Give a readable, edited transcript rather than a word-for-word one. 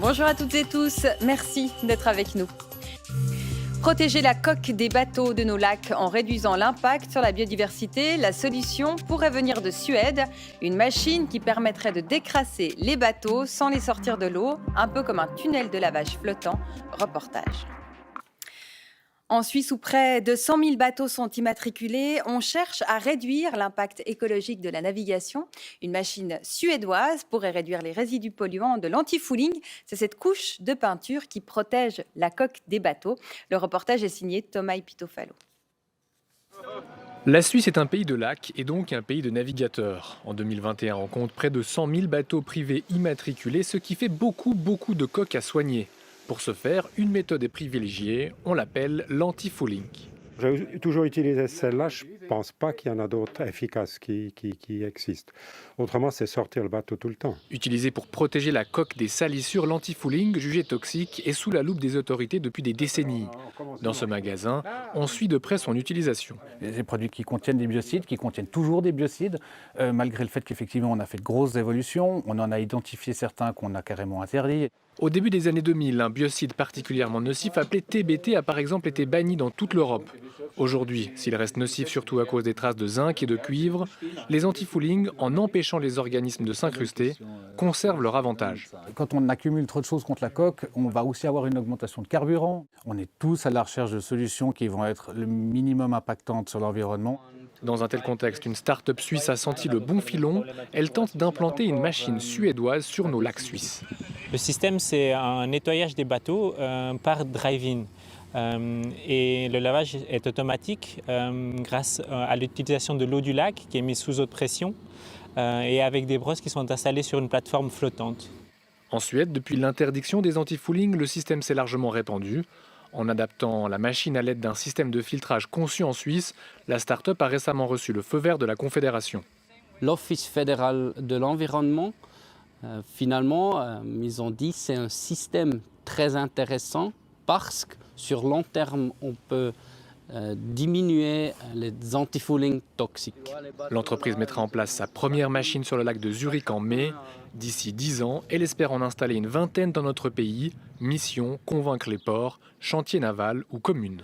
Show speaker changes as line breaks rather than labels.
Bonjour à toutes et tous, merci d'être avec nous. Protéger la coque des bateaux de nos lacs en réduisant l'impact sur la biodiversité, la solution pourrait venir de Suède, une machine qui permettrait de décrasser les bateaux sans les sortir de l'eau, un peu comme un tunnel de lavage flottant. Reportage. En Suisse, où près de 100 000 bateaux sont immatriculés, on cherche à réduire l'impact écologique de la navigation. Une machine suédoise pourrait réduire les résidus polluants de l'antifouling. C'est cette couche de peinture qui protège la coque des bateaux. Le reportage est signé Thomas Pitofalo.
La Suisse est un pays de lacs et donc un pays de navigateurs. En 2021, on compte près de 100 000 bateaux privés immatriculés, ce qui fait beaucoup de coques à soigner. Pour ce faire, une méthode est privilégiée, on l'appelle l'antifouling.
J'ai toujours utilisé celle-là, je ne pense pas qu'il y en a d'autres efficaces qui existent. Autrement, c'est sortir le bateau tout le temps.
Utilisé pour protéger la coque des salissures, l'antifouling, jugé toxique, est sous la loupe des autorités depuis des décennies. Dans ce magasin, on suit de près son utilisation.
Des produits qui contiennent des biocides, qui contiennent toujours des biocides, malgré le fait qu'effectivement on a fait de grosses évolutions, on en a identifié certains qu'on a carrément interdits.
Au début des années 2000, un biocide particulièrement nocif appelé TBT a par exemple été banni dans toute l'Europe. Aujourd'hui, s'il reste nocif surtout à cause des traces de zinc et de cuivre, les antifoulings, en empêchant les organismes de s'incruster, conservent leur avantage.
Quand on accumule trop de choses contre la coque, on va aussi avoir une augmentation de carburant. On est tous à la recherche de solutions qui vont être le minimum impactantes sur l'environnement.
Dans un tel contexte, une start-up suisse a senti le bon filon. Elle tente d'implanter une machine suédoise sur nos lacs suisses.
Le système, c'est un nettoyage des bateaux par drive-in. Et le lavage est automatique grâce à l'utilisation de l'eau du lac qui est mise sous haute pression et avec des brosses qui sont installées sur une plateforme flottante.
En Suède, depuis l'interdiction des antifoulings, le système s'est largement répandu. En adaptant la machine à l'aide d'un système de filtrage conçu en Suisse, la start-up a récemment reçu le feu vert de la Confédération.
L'Office fédéral de l'environnement, finalement, ils ont dit que c'est un système très intéressant parce que sur long terme, on peut diminuer les antifoulings toxiques.
L'entreprise mettra en place sa première machine sur le lac de Zurich en mai. D'ici 10 ans, elle espère en installer une vingtaine dans notre pays. Mission, convaincre les ports, chantiers navals ou communes.